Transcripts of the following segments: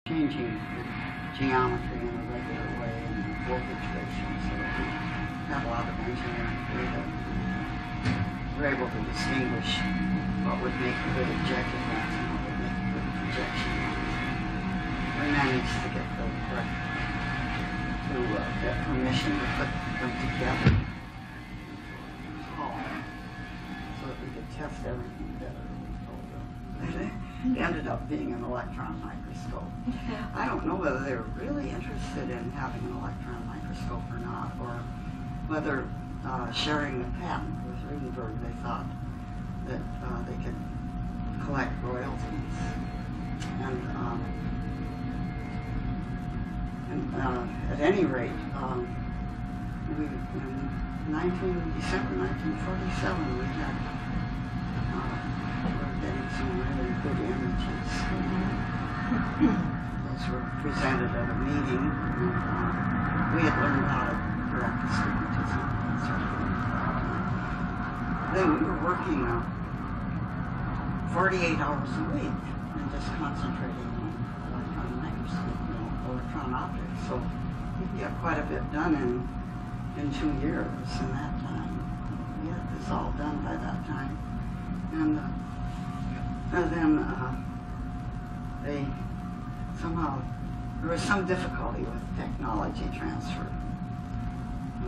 changing the geometry in a regular way and the voltage ratio, so that we have a lot of engineering data. We're able to distinguish what would make a good objective lens and what would make a good projection lens. We managed to get the correct, to get permission to put them together so that we could test everything better. It ended up being an electron microscope. I don't know whether they were really interested in having an electron microscope or not, or whether sharing the patent with Rempfer, they thought that they could collect royalties. And at any rate, in December 1947, we had getting some really good images. Those were presented at a meeting. We had learned how to correct astigmatism. Then we were working 48 hours a week and just concentrating on electron microscope, electron optics. So we got quite a bit done in 2 years in that time. We had this all done by that time. And then they somehow, there was some difficulty with technology transfer.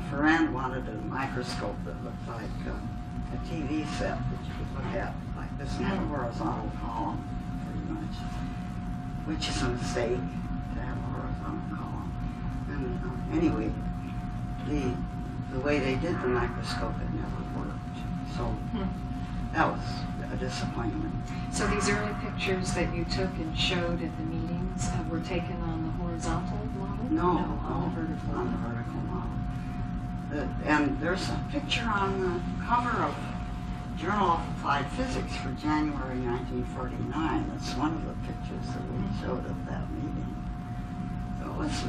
Ferrand wanted a microscope that looked like a TV set that you could look at like this in a horizontal column, pretty much, which is a mistake to have a horizontal column. And anyway, the way they did the microscope, it never worked. So that was a disappointment. So these early pictures that you took and showed at the meetings were taken on the horizontal model? No, on the vertical. On the vertical model. And there's a picture on the cover of Journal of Applied Physics for January 1949. That's one of the pictures that we showed at that meeting. So it was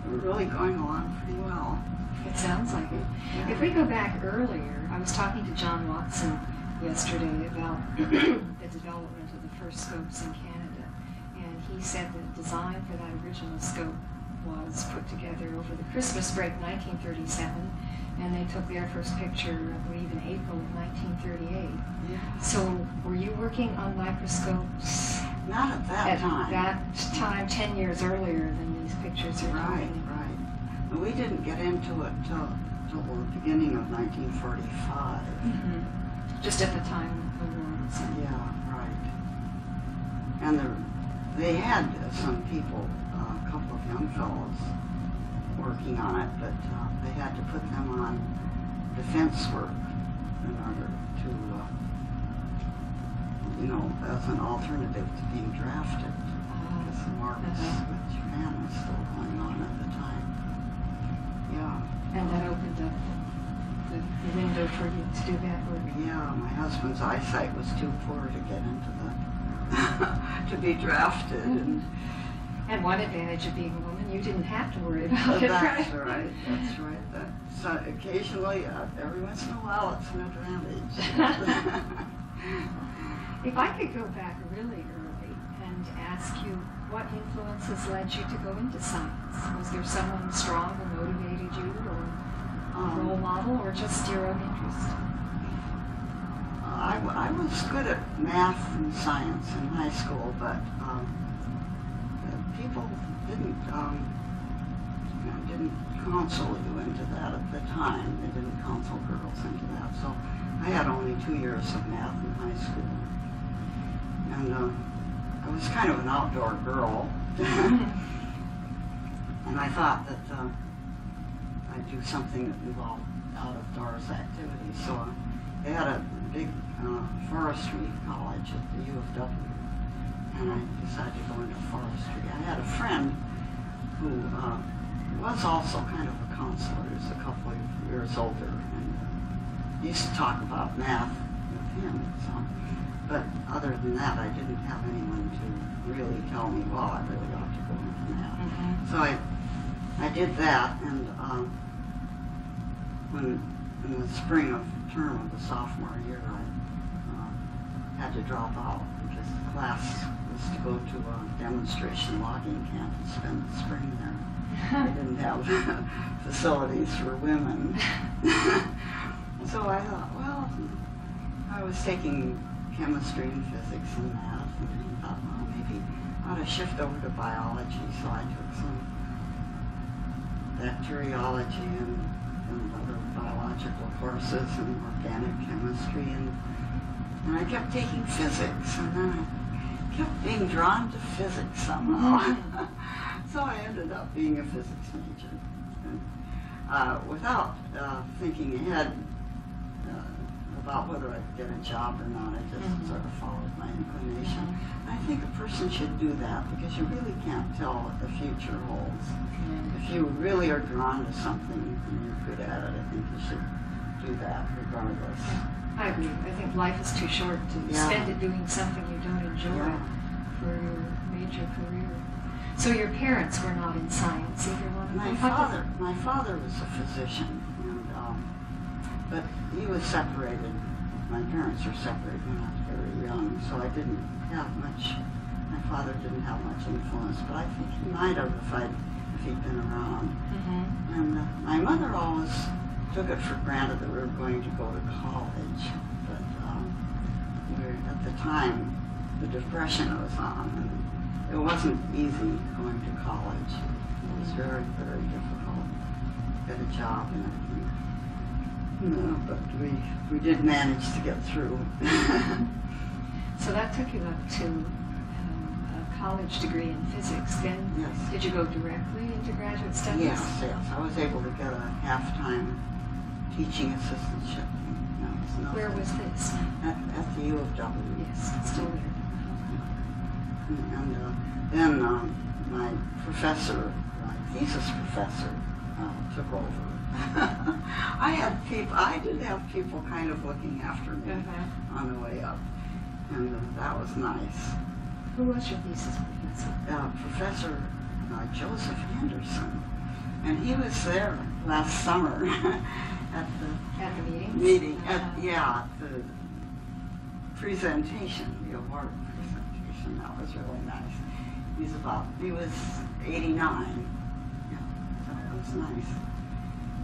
really going along pretty well. It sounds like it. Yeah. If we go back earlier, I was talking to John Watson yesterday about the development of the first scopes in Canada, and he said the design for that original scope was put together over the Christmas break 1937, and they took their first picture, I believe, in April of 1938. Yeah. So were you working on microscopes? Not at that time. At that time, 10 years earlier than these pictures are coming. Right. And we didn't get into it till the beginning of 1945. Just at the time of the war. Yeah, right. And they had some people, a couple of young fellows, working on it, but they had to put them on defense work in order to, as an alternative to being drafted, because the war with Japan was still going on at the time. Yeah. And that opened up the window for you to do that work. Yeah, my husband's eyesight was too poor to get into to be drafted. And one advantage of being a woman, you didn't have to worry about it, right? That's right, that's right. So occasionally, every once in a while, it's an advantage. If I could go back really early and ask you what influences led you to go into science? Was there someone strong who motivated you, or a role model, or just your own interest? I was good at math and science in high school, but people didn't counsel you into that at the time. They didn't counsel girls into that. So I had only 2 years of math in high school, and I was kind of an outdoor girl, and I thought that I'd do something that involved out-of-doors activities. So they had a big forestry college at the U of W, and I decided to go into forestry. I had a friend who was also kind of a counselor. He was a couple of years older, and used to talk about math with him. So, but other than that, I didn't have anyone to really tell me, well, I really ought to go into math. So I did that, and when in the spring of term of the sophomore year, I had to drop out because the class was was to go to a demonstration logging camp and spend the spring there. They didn't have facilities for women. So I thought, well, I was taking chemistry and physics and math, and I thought, well, maybe I ought to shift over to biology. So I took some bacteriology and other biological courses and organic chemistry, and I kept taking physics, and then I kept being drawn to physics somehow. So I ended up being a physics major. And, without thinking ahead about whether I'd get a job or not, I just sort of followed my inclination. I think a person should do that because you really can't tell what the future holds. If you really are drawn to something and you're good at it, I think you should do that regardless. I agree. I think life is too short to spend it doing something you don't enjoy for your major career. So your parents were not in science, either one of them? My father was a physician, and, but he was separated. My parents were separated when I was very young, so I didn't have much. My father didn't have much influence, but I think he might have if he'd been around. And my mother always took it for granted that we were going to go to college, but at the time the Depression was on, and it wasn't easy going to college. It was very, very difficult to get a job and everything. No, but we did manage to get through. So that took you up to a college degree in physics. Then did you go directly into graduate studies? Yes. I was able to get a half-time teaching assistantship. Where was this? At the U of W. Yes, it's still there. And then my professor, my thesis professor, took over. I did have people kind of looking after me on the way up, and that was nice. Who was your thesis professor? Professor Joseph Anderson, and he was there last summer at the meeting. At the presentation, the award presentation. That was really nice. He was 89. Yeah, so it was nice.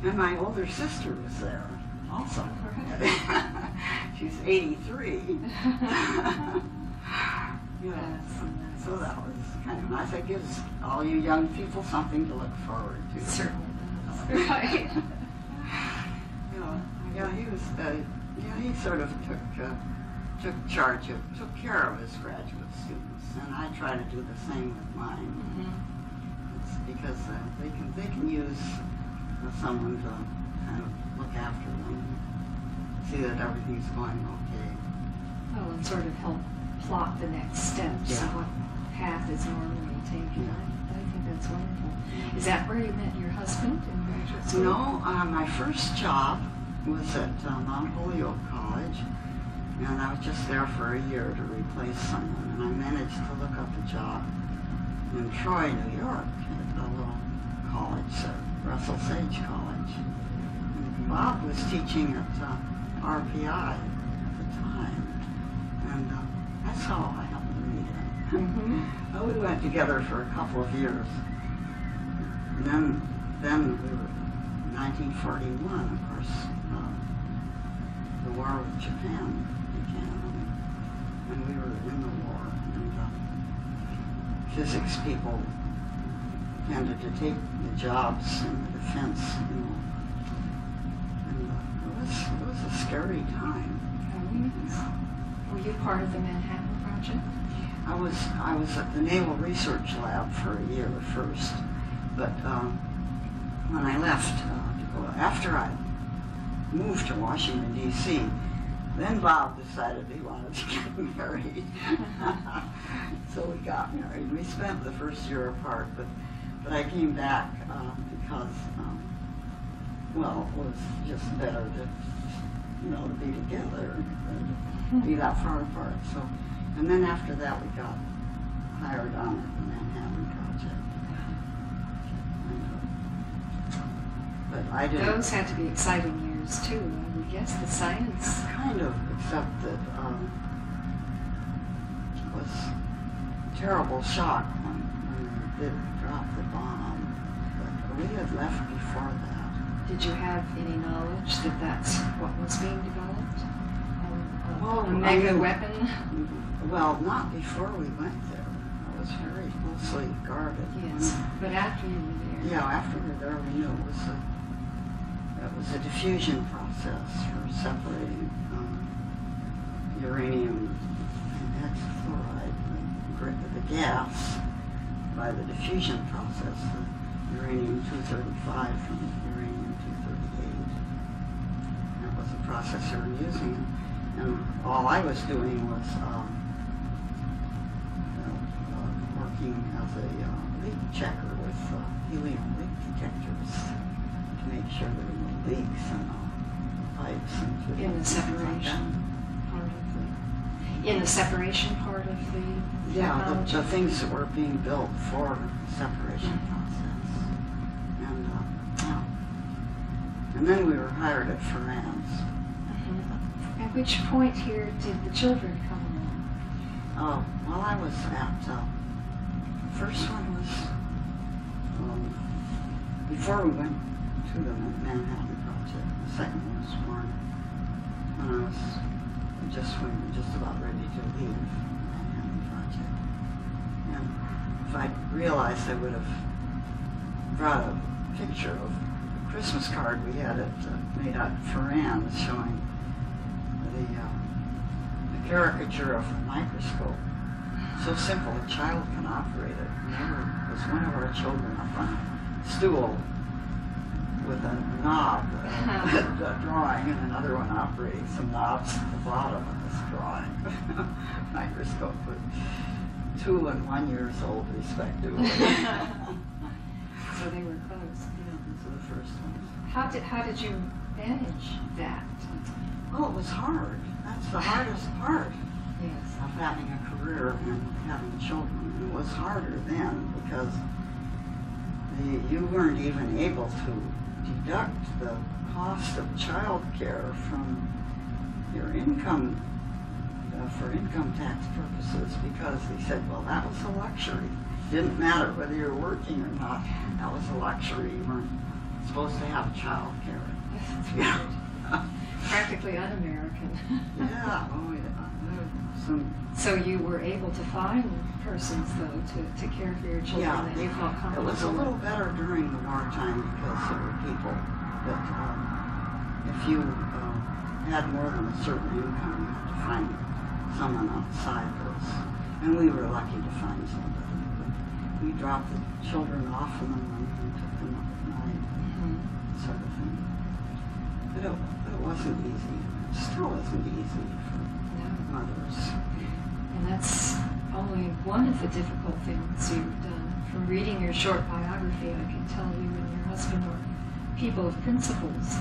And my older sister was there also. She's 83. So that was kind of nice. It gives all you young people something to look forward to. Certainly does. Right. He sort of took care of his graduate students, and I try to do the same with mine. It's because they can use someone to kind of look after them, see that everything's going okay. Oh, and sort of help plot the next steps of what path is normally taken. I think that's wonderful. Is that where you met your husband in graduate school? No, my first job was at Mount Holyoke College, and I was just there for a year to replace someone, and I managed to look up a job in Troy, New York, at a little college, Russell Sage College. And Bob was teaching at RPI at the time, and that's how I happened to meet him. Well, we went together for a couple of years, and then we were in 1941, of course. The war with Japan began, and we were in the war, and physics people tended to take the jobs in the defense, and it was a scary time. Were you part of the Manhattan Project? I was at the Naval Research Lab for a year first, but when I left after I moved to Washington, D.C., then Bob decided he wanted to get married. So we got married. We spent the first year apart, but I came back because, it was just better to be together than to be that far apart. So, and then after that, we got hired on at the Manhattan Project. But I didn't. Those had to be exciting years too. I would guess the science. Kind of, except that it was terrible shock when they did drop the bomb. But we had left before that. Did you have any knowledge that that's what was being developed? A mega weapon? Well, not before we went there. It was very closely guarded. Yes, but after you were there. Yeah, after we were there, we knew it was a diffusion process for separating uranium hexafluoride, the gas, by the diffusion process, the uranium-235 from uranium-238. That was the process they were using. And all I was doing was working as a leak checker with helium leak detectors to make sure there were no leaks in the pipes. And in the separation part of the... In the separation part of the... Yeah, the things that were being built for the separation process. And, and then we were hired at Ferrand's. At which point here did the children come along? Well, I was at, first one was, before we went to the Manhattan Project. The second one was born when I was just about ready to leave the Manhattan Project. And if I'd realized, I would have brought a picture of a Christmas card we had made at Ferrand's showing the caricature of a microscope. So simple a child can operate it. Remember, it was one of our children up on a stool with a knob drawing, and another one operating some knobs at the bottom of this drawing. Microscope with 2 and 1 years old respectively. So they were close. Yeah, these are the first ones. How did you manage that? Well, it was hard. That's the hardest part Yes. of having a career and having children. It was harder then because you weren't even able to deduct the cost of child care from your income for income tax purposes, because they said, well, that was a luxury. Didn't matter whether you're working or not. That was a luxury. You weren't supposed to have child care. That's weird. Practically un-American. Yeah, oh yeah. So you were able to find persons, though, to care for your children that you felt comfortable It was a little better during the wartime because there were people that if you had more than a certain income, you had to find someone outside those. And we were lucky to find somebody. We dropped the children off in the morning and took them up at night, sort of thing. But it wasn't easy. It still isn't easy for mothers. And that's only one of the difficult things you've done. From reading your short biography, I can tell you and your husband are people of principles.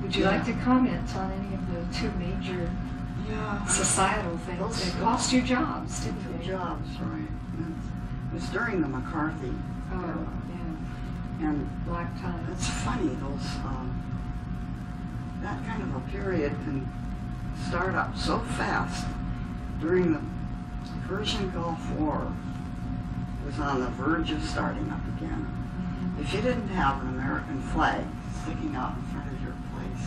Would you like to comment on any of the 2 major societal things that cost you jobs, didn't they? Jobs, right. It was during the McCarthy era. Yeah. And black tie. It's funny, those that kind of a period can start up so fast. During the Persian Gulf War, it was on the verge of starting up again. If you didn't have an American flag sticking out in front of your place,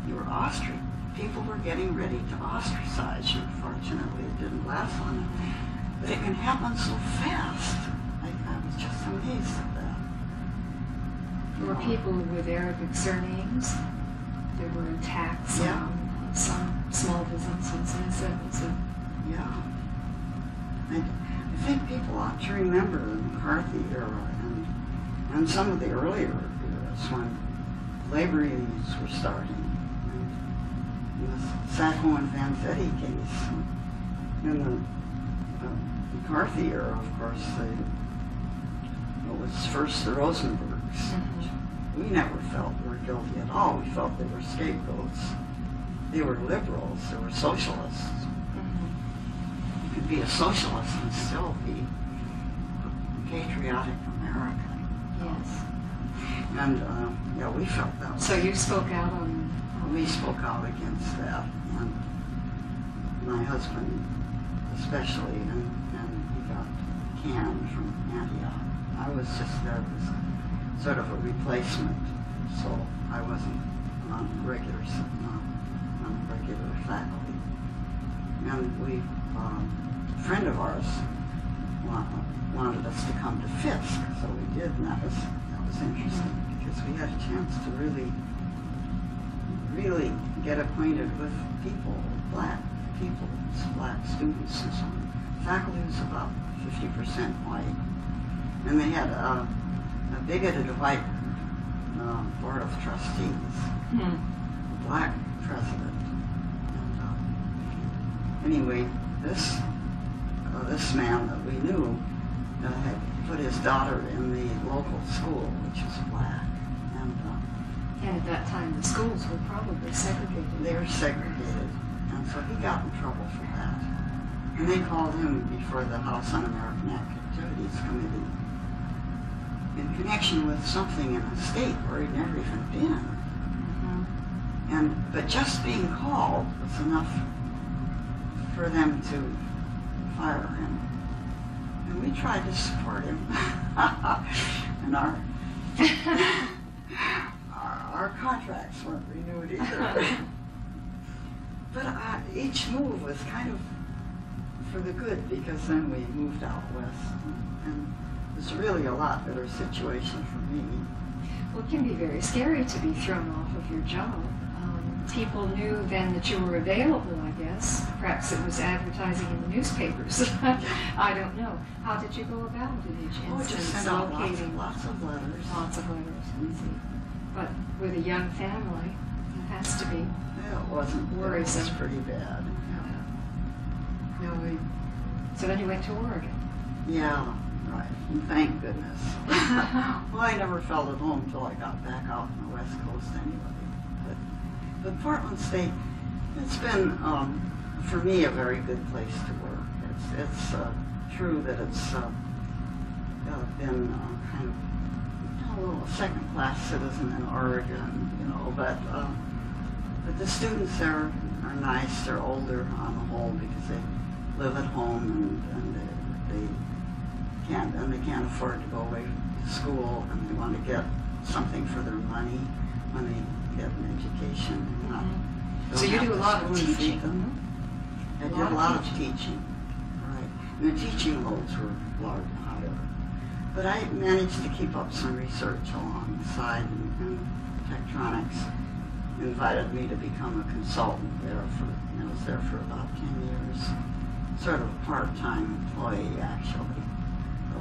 you were ostracized. People were getting ready to ostracize you. Fortunately, it didn't last long. But it can happen so fast. I was just amazed at that. There were people with Arabic surnames. There were attacks on some small businesses. Yeah. I think people ought to remember the McCarthy era and some of the earlier eras when labor unions were starting. And the Sacco and Vanzetti case. In the McCarthy era, of course, it was first the Rosenbergs. We never felt we were guilty at all. We felt they were scapegoats. They were liberals. They were socialists. You could be a socialist and still be a patriotic American. Yes. And we felt that. So you spoke out on... We spoke out against that. And my husband especially, and he got can from Antioch. I was just there as sort of a replacement, so I wasn't on regular faculty. And a friend of ours wanted us to come to Fisk, so we did, and that was interesting because we had a chance to really get acquainted with people, black students and so on. Faculty was about 50% white, and they had a bigoted white board of trustees, a black president. And anyway, this man that we knew had put his daughter in the local school, which was black. And at that time, the schools were probably segregated. They were segregated, and so he got in trouble for that. And they called him before the House Un-American Activities Committee in connection with something in a state where he'd never even been. But just being called was enough for them to fire him. And we tried to support him. And our contracts weren't renewed either. But each move was kind of for the good, because then we moved out west, and it was really a lot better situation for me. Well, it can be very scary to be thrown off of your job. People knew then that you were available, I guess. Perhaps it was advertising in the newspapers. I don't know. How did you go about it in each instance? Just sent out lots of letters. Lots of letters. But with a young family, it has to be. Yeah, it wasn't worrisome. It was pretty bad. Yeah. So then you went to Oregon. Yeah, right. And thank goodness. Well, I never felt at home until I got back out on the West Coast anyway. But Portland State, it's been, for me, a very good place to work. It's true that it's been kind of a little second-class citizen in Oregon, but the students there are nice. They're older on the whole because they live at home and they can't afford to go away to school, and they want to get something for their money when they get an education. So you do a lot of teaching. I did a lot of teaching, right. And the teaching loads were large, higher. But I managed to keep up some research along the side, and Tektronix invited me to become a consultant there I was there for about 10 years, sort of a part-time employee, actually. So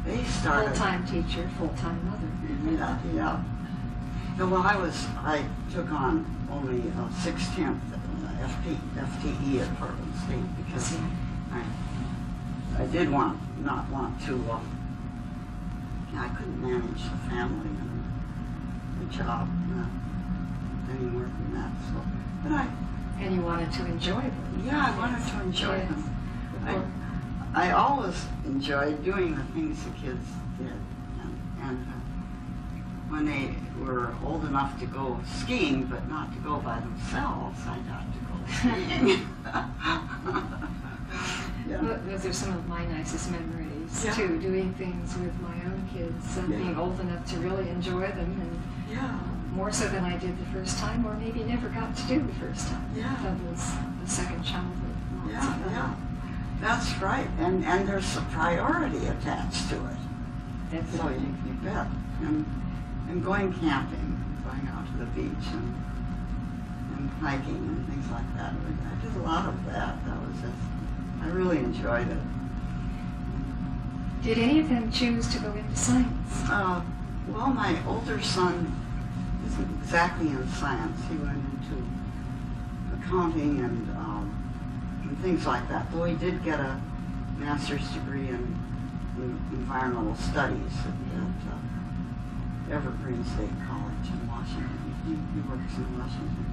they started... Full-time teacher, full-time mother. Yeah. Well, I took on only a 6/10 FTE at Portland State because I did not want to. I couldn't manage the family and the job any more than that. So, and you wanted to enjoy them. Yeah, I wanted to enjoy them. I always enjoyed doing the things the kids did, and when they were old enough to go skiing, but not to go by themselves, I got to go skiing. Well, those are some of my nicest memories, too, doing things with my own kids and being old enough to really enjoy them, and more so than I did the first time, or maybe never got to do the first time. That was the second childhood. That's right, and there's a priority attached to it. Definitely. So you bet. And going camping, going out to the beach and hiking and things like that. I did a lot of that. I really enjoyed it. Did any of them choose to go into science? Well, my older son isn't exactly in science. He went into accounting and things like that, though he did get a master's degree in environmental studies at Evergreen State College in Washington. He works in Washington.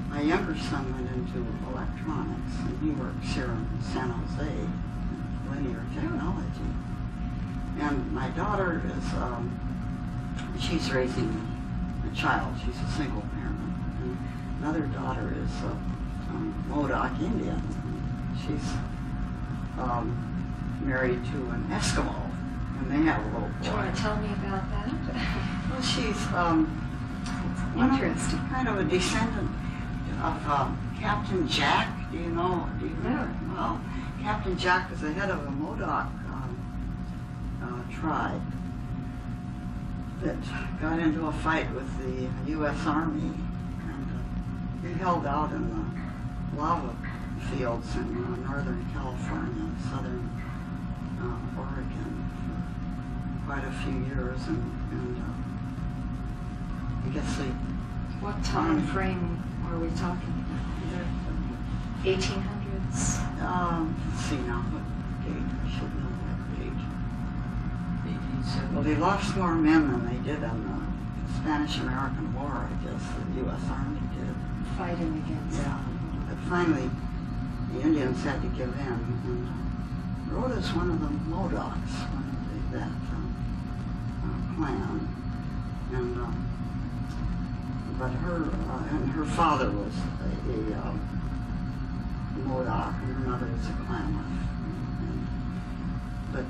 My younger son went into electronics, and he works here in San Jose in linear technology. And my daughter is, she's raising a child. She's a single parent. And another daughter is Modoc Indian. She's married to an Eskimo, and they have a little boy. Do you want to tell me about that? Well, she's Interesting. kind of a descendant of Captain Jack. Do you know? No. Well, Captain Jack was the head of a Modoc tribe that got into a fight with the U.S. Army, and he held out in the lava fields in northern California, southern Oregon for quite a few years, and I guess they... What time frame are we talking about? The 1800s? Let's see now, what date? I should know that date. 1870. Well, they lost more men than they did in the Spanish-American War, I guess, the U.S. Army did. Fighting against. Yeah, but finally the Indians had to give in, and Rhoda's one of the Modocs, one of that clan, and but her father was a Modoc, and her mother was a Klamath. But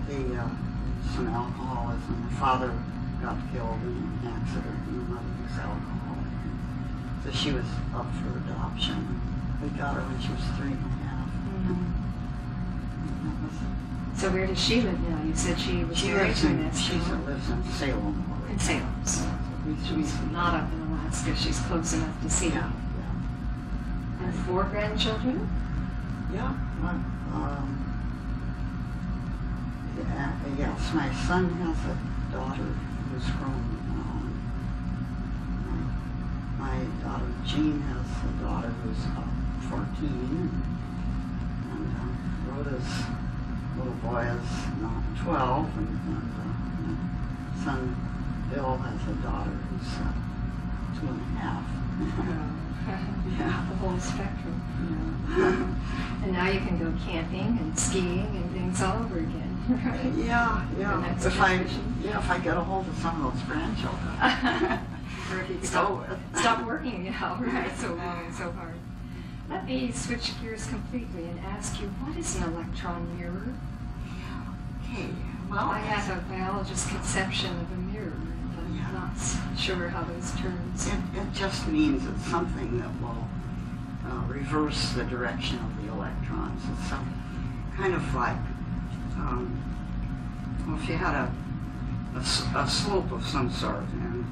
some alcoholism. Her father got killed in an accident, and her mother was alcoholic. So she was up for adoption. We got her when she was 3 and a half. So where does she live now? You said she was married to an Eskimo. She lives in Salem. In Salem. So she's not up in Alaska. She's close enough to see. Yeah. And 4 grandchildren? Yeah. Yes, my son has a daughter who's grown. My daughter Jean has a daughter who's 14, and Rhoda's little boy is 12, and my son Bill has a daughter who's 2.5. Yeah, the whole spectrum. Yeah. And now you can go camping and skiing and things all over again, right? Yeah. If If I get a hold of some of those grandchildren. Or if you stop working now, right, so long and so hard. Let me switch gears completely and ask you, what is an electron mirror? Okay, well, I have a biologist's conception of a mirror, but I'm not sure how those terms... It just means it's something that will reverse the direction of the electrons. It's kind of like, well, if you had a slope of some sort and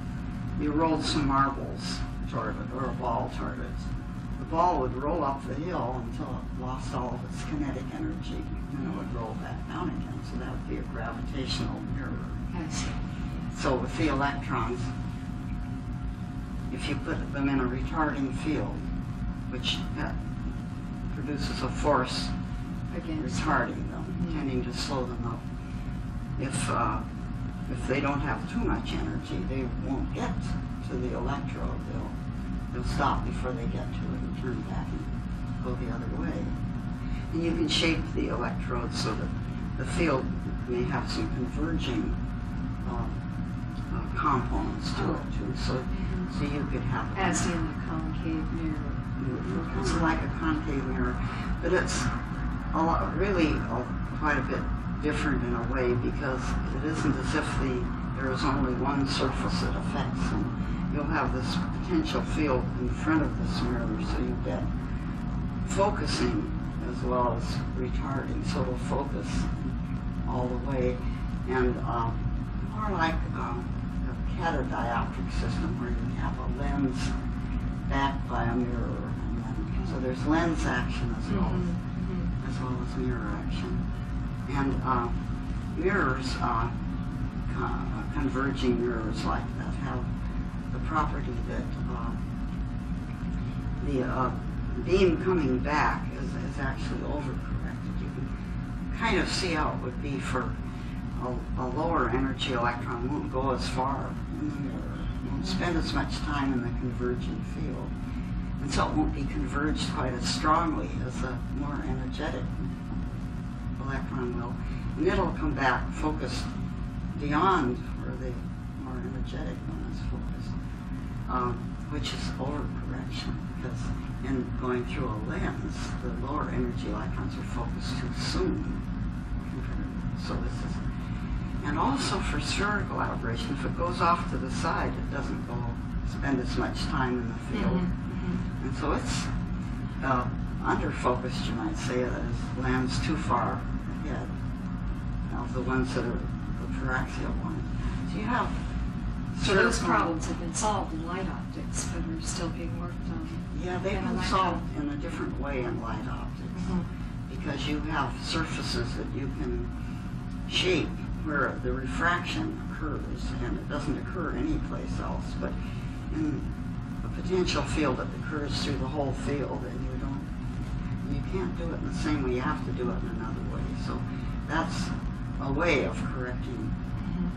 you rolled some marbles toward it, or a ball toward it, the ball would roll up the hill until it lost all of its kinetic energy, and it would roll back down again. So that would be a gravitational mirror. I see. So with the electrons, if you put them in a retarding field, which produces a force Against retarding them, tending to slow them up. If they don't have too much energy, they won't get to the electrode. They'll stop before they get to it and turn back and go the other way. And you can shape the electrode so that the field may have some converging components to it too. So you could have As in a concave mirror. It's like a concave mirror, but it's quite a bit different in a way, because it isn't as if there is only one surface it affects, and you'll have this potential field in front of this mirror, so you get focusing as well as retarding, so it'll focus all the way, and more like a catadioptric system where you have a lens backed by a mirror, and then, so there's lens action as well as mirror action. And mirrors, converging mirrors like that, have the property that the beam coming back is actually overcorrected. You can kind of see how it would be for a lower energy electron. Won't go as far in the mirror, won't spend as much time in the converging field, and so it won't be converged quite as strongly as a more energetic electron will, and it'll come back focused beyond where the more energetic one is focused, which is overcorrection, because in going through a lens, the lower energy electrons are focused too soon compared to So this is, and also for spherical aberration, if it goes off to the side, it doesn't go spend as much time in the field. And so it's under-focused, you might say, that is lands too far ahead of the ones that are the paraxial ones. So you have So those problems have been solved in light optics, but are still being worked on. Yeah, they've been solved in a different way in light optics, because you have surfaces that you can shape where the refraction occurs, and it doesn't occur anyplace else, but in a potential field that occurs through the whole field, and you can't do it in the same way. You have to do it in another way. So that's a way of correcting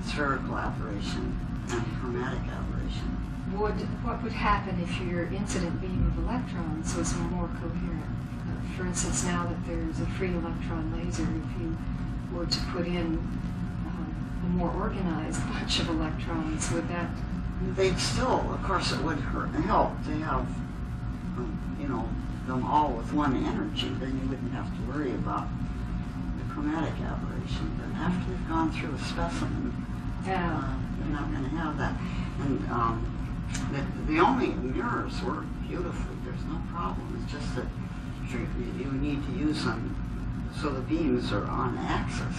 spherical aberration and chromatic aberration. What would happen if your incident beam of electrons was more coherent? For instance, now that there's a free electron laser, if you were to put in a more organized bunch of electrons, would that? They'd still, of course, it would help to have, them all with one energy. Then you wouldn't have to worry about the chromatic aberration. But after you've gone through a specimen, you're not going to have that. And the only mirrors work beautifully. There's no problem. It's just that you need to use them so the beams are on axis,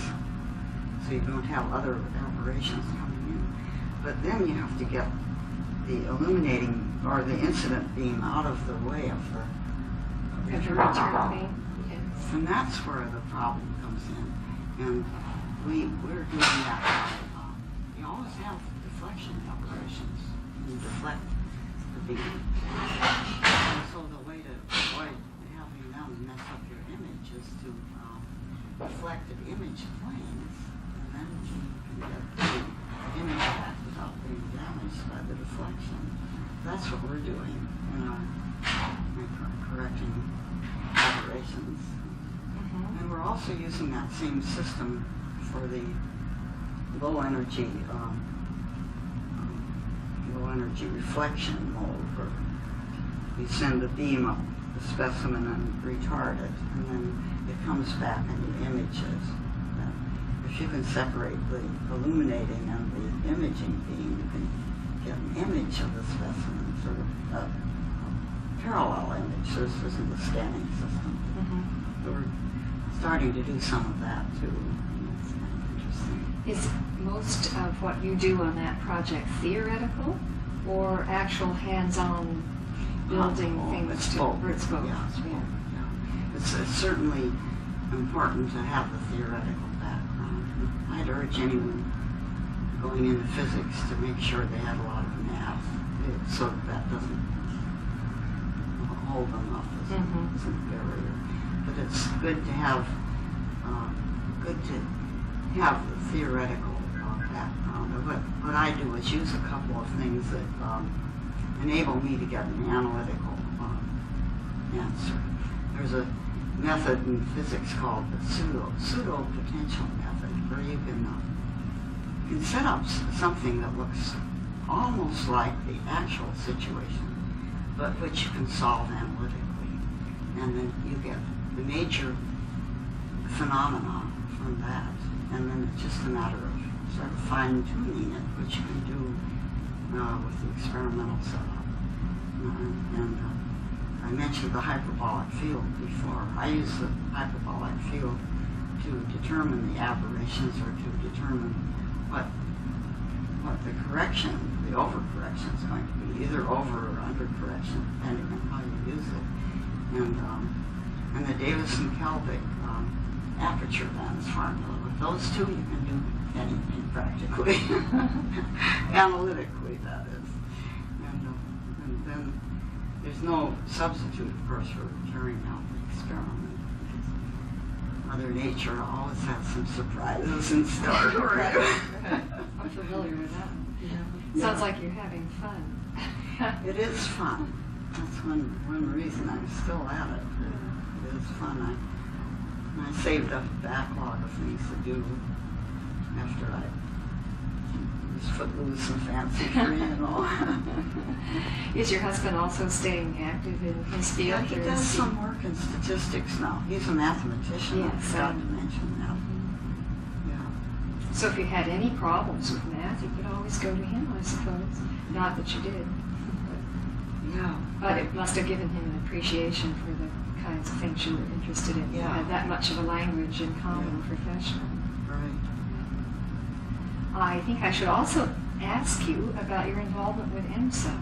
so you don't have other aberrations coming in. But then you have to get the illuminating or the incident beam out of the way of the return beam. Yes. And that's where the problem comes in. And we're doing that. You always have deflection aberrations. You deflect the beam. And so the way to avoid having them mess up your image is to deflect the image planes, and then you can get the image back without being damaged by the deflection. That's what we're doing, correcting aberrations. And we're also using that same system for the low energy reflection mode, where we send the beam up the specimen and retard it, and then it comes back and the images. If you can separate the illuminating and the imaging beam, you can get an image of the specimen, sort of a parallel image. So this isn't the scanning system. We're starting to do some of that too. It's kind of interesting. Is most of what you do on that project theoretical or actual hands-on building things? It's both. It's both. Yeah, it's both. Yeah. It's certainly important to have the theoretical background. I'd urge anyone going into physics to make sure they have a lot of math, so that doesn't hold them up as a barrier. But it's good to have the theoretical background. What I do is use a couple of things that enable me to get an analytical answer. There's a method in physics called the pseudo potential method, where you can set up something that looks almost like the actual situation, but which you can solve analytically, and then you get the major phenomena from that, and then it's just a matter of sort of fine-tuning it, which you can do with the experimental setup. I mentioned the hyperbolic field before. I use the hyperbolic field to determine the aberrations, or to determine what the correction, the overcorrection is going to be, either over or under correction, depending on how you use it. And the Davison-Kelvin aperture lens formula. With those two, you can do anything practically, analytically, that is. And then there's no substitute, of course, for carrying out the experiment. Mother Nature always has some surprises in store for you. I'm familiar with that. Sounds like you're having fun. It is fun. That's one reason I'm still at it. It is fun. I saved up a backlog of things to do after I was footloose and fancy free and all. Is your husband also staying active in his field? Yeah, he does some work in statistics now. He's a mathematician. Yes, I forgot to mention that. Yeah, So if you had any problems with math, you could always go to him, I suppose. Not that you did. Yeah. But it must have given him an appreciation for the kinds of things you were interested in. You Yeah. had that much of a language in common Yeah. professionally. Right. I think I should also ask you about your involvement with EMSA,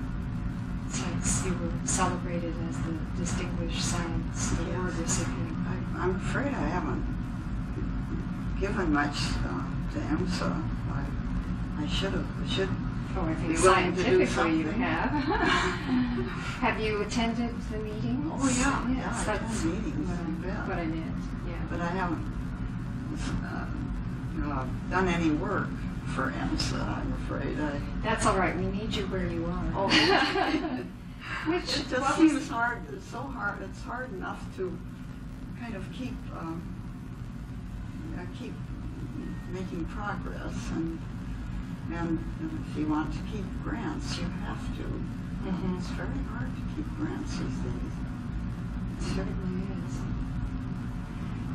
since you were celebrated as the Distinguished Science Award recipient. I'm afraid I haven't given much to EMSA. I should have. Oh, I think Be willing to do scientifically you something. have. Have you attended the meetings? Oh yeah, Yes, I that's attend meetings. what you bet. I meant. Yeah. But I haven't done any work for EMSA. I'm afraid. That's all right. We need you where you are. Oh. Which It just what seems was- hard. It's so hard. It's hard enough to kind of keep making progress, and if you want to keep grants, you have to. Mhm. It's very hard to keep grants these days. It certainly is.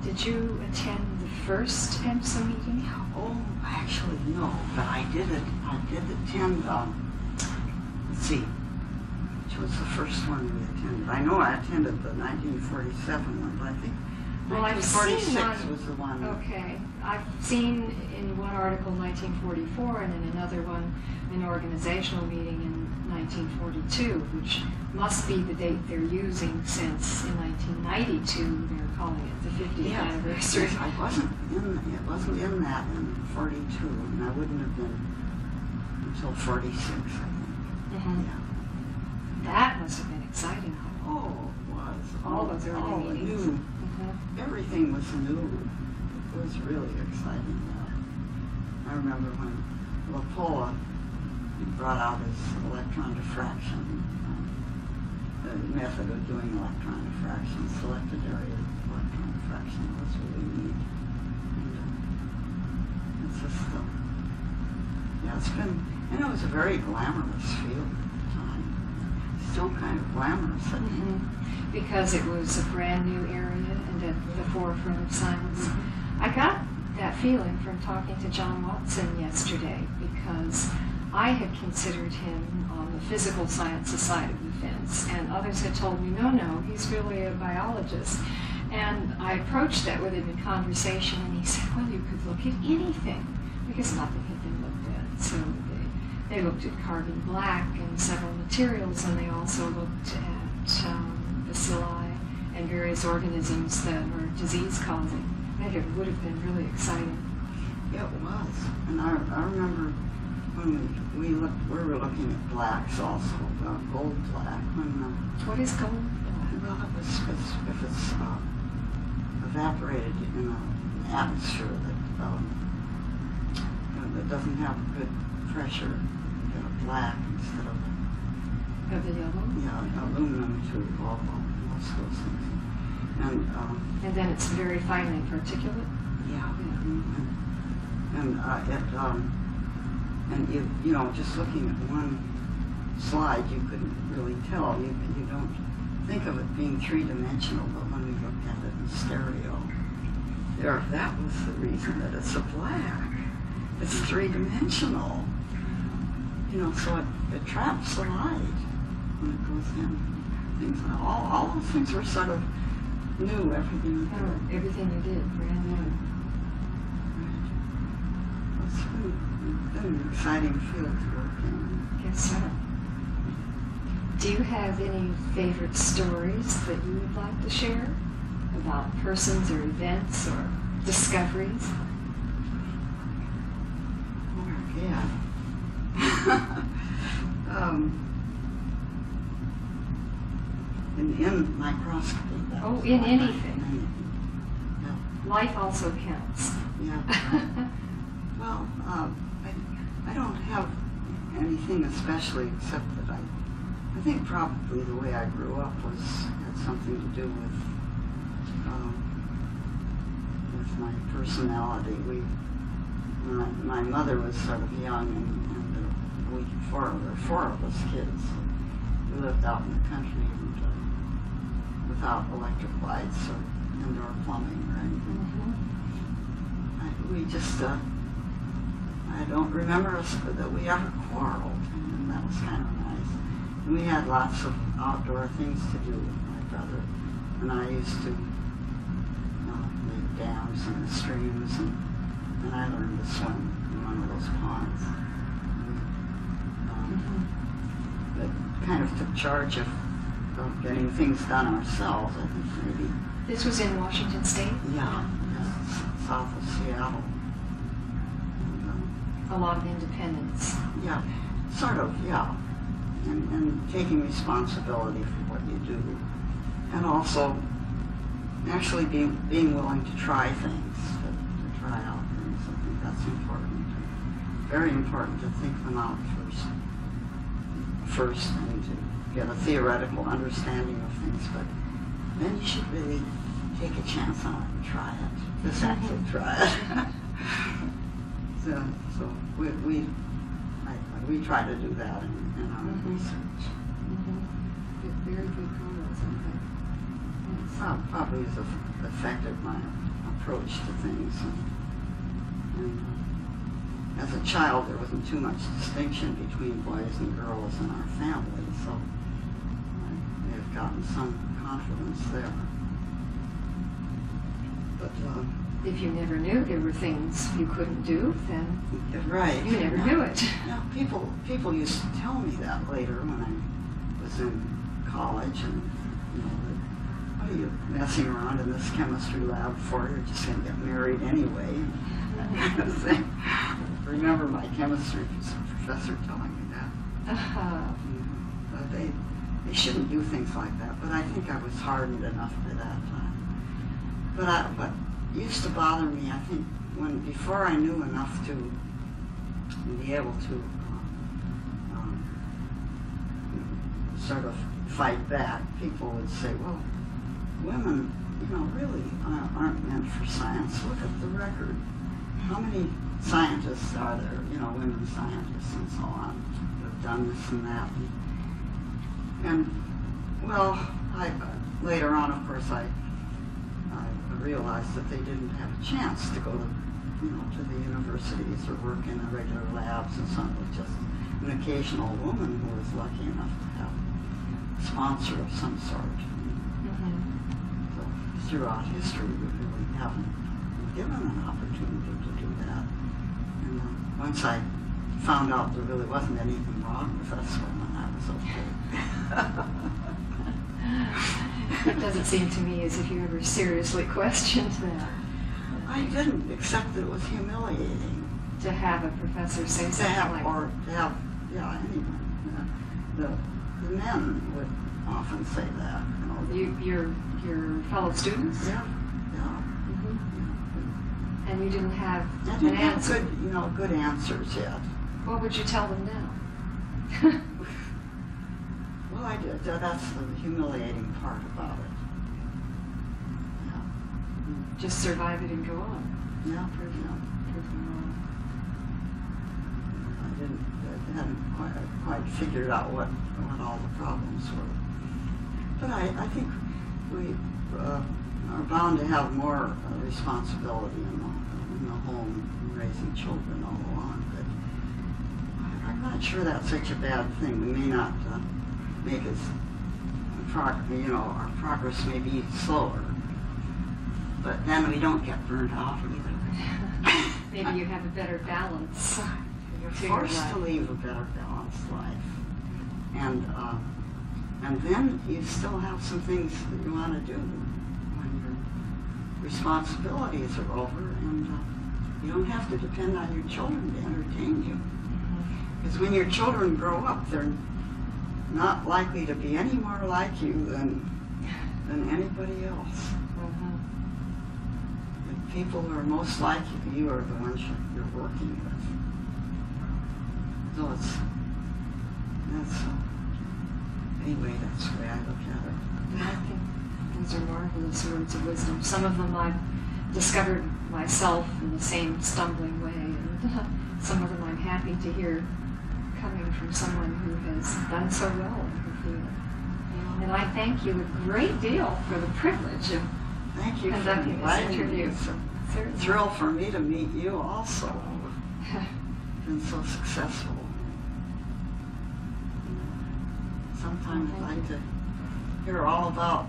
Did you attend the first EMSA meeting? Oh, actually no, but I did attend. Let's see, which was the first one we attended. I know I attended the 1947 one, but I think Well, I've seen 1946 one. was the one. Okay. I've seen in one article 1944 and in another one an organizational meeting in 1942, which must be the date they're using, since in 1992 they're calling it the 50th Yes, anniversary. yes, it wasn't in that in 42, and I wouldn't have been until 46, I think. Mhm. Yeah. That must have been exciting. Oh, it was. All those early all meetings. new. Mhm. Everything was new. It was really exciting. I remember when Lapolla brought out his electron diffraction, the method of doing electron diffraction, selected area electron diffraction. It was really neat. And, it's just, yeah, it's been, and it was a very glamorous field at the time. Still kind of glamorous, I think. Mhm. Because it was a brand new area and at the forefront of science. I got that feeling from talking to John Watson yesterday, because I had considered him on the physical sciences side of the fence, and others had told me, no, he's really a biologist. And I approached that with him in conversation, and he said, well, you could look at anything, because nothing had been looked at. So they looked at carbon black and several materials, and they also looked at bacilli and various organisms that were disease-causing. I think it would have been really exciting. Yeah, it was. And I remember when we were looking at blacks also, gold black. What is gold black? Well, it was if it's evaporated in an atmosphere that doesn't have good pressure, you get a black instead of Of the yellow? aluminum too, all most of those things. And then it's very finely particulate? Yeah. Yeah. And you know, just looking at one slide, you couldn't really tell. You don't think of it being three-dimensional, but when we looked at it in stereo, that was the reason that it's a black. It's three-dimensional. You know, so it traps the light when it goes in. Things, all those things were sort of new, everything. Everything you did, brand new. It's been an exciting field to work in. Guess so. Do you have any favorite stories that you would like to share about persons or events or discoveries? Oh, yeah. in microscopy. Oh, in anything. Yeah. Life also counts. Yeah. Well, I don't have anything especially, except that I think probably the way I grew up had something to do with my personality. My mother was sort of young, and there were four of us kids. We lived out in the country and without electric lights or indoor plumbing or anything. Mm-hmm. We just I don't remember us that we ever quarreled, and that was kind of nice. And we had lots of outdoor things to do with my brother, and I used to make dams in the streams, and I learned to swim in one of those ponds. But kind of took charge of getting things done ourselves, I think maybe. This was in Washington State? Yeah, south of Seattle. A lot of independence. Yeah, sort of, yeah. And taking responsibility for what you do. And also actually being willing to try things, to try out things. I think that's important. Very important to think them out first and to get a theoretical understanding of things, but then you should really take a chance on it and try it. Just actually try it. So we try to do that in our research. Very good comments on that. Yes. Probably has affected my approach to things. And as a child, there wasn't too much distinction between boys and girls in our family, so I may have gotten some confidence there. But if you never knew there were things you couldn't do, then right, you never knew it. Yeah, people used to tell me that later when I was in college, and what are you messing around in this chemistry lab for? You're just going to get married anyway, that kind of thing. I remember my chemistry professor telling me that. They shouldn't do things like that, but I think I was hardened enough by that time. But what used to bother me, I think, before I knew enough to be able to sort of fight back, people would say, well, women, really aren't meant for science. Look at the record. How many scientists are there, women scientists and so on, that have done this and that. And well, later on, of course, I realized that they didn't have a chance to go to the universities or work in the regular labs and something. It was just an occasional woman who was lucky enough to have a sponsor of some sort. So throughout history, we really haven't been given an opportunity to do that. And once I found out there really wasn't anything wrong with us women, I was okay. It doesn't seem to me as if you ever seriously questioned that. I didn't, except that it was humiliating. To have a professor say something like that. Anyone. The men would often say that. Your fellow students? Yeah. And you didn't have I didn't an have answer? good answers yet. What would you tell them now? Well, I did. That's the humiliating part about it. Yeah. Just survive it and go on. Yeah. Prove them wrong. I hadn't quite figured out what all the problems were. But I think we are bound to have more responsibility in the home and raising children all along. But I'm not sure that's such a bad thing. We may not make as our progress may be slower, but then we don't get burned out either. Maybe you have a better balance. You're forced to lead a better balanced life, and then you still have some things that you want to do when your responsibilities are over, and you don't have to depend on your children to entertain you. Because when your children grow up, they're not likely to be any more like you than anybody else. The people who are most like you are the ones you're working with. So anyway, that's the way I look at it. I think those are marvelous words of wisdom. Some of them I've discovered myself in the same stumbling way, and some of them I'm happy to hear coming from someone who has done so well in her field. And I thank you a great deal for the privilege of conducting this interview. It's a thrill for me to meet you also. been so successful. Sometimes I'd like to hear all about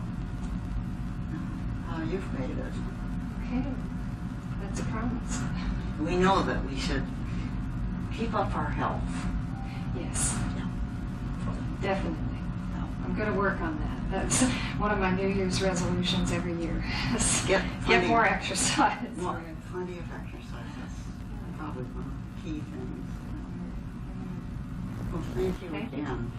how you've made it. Okay, that's a promise. We know that we should keep up our health. Yes, Yeah. definitely. I'm going to work on that. That's one of my New Year's resolutions every year. Get more exercise. More, plenty of exercise. That's probably one of the key things. Well, thank you again.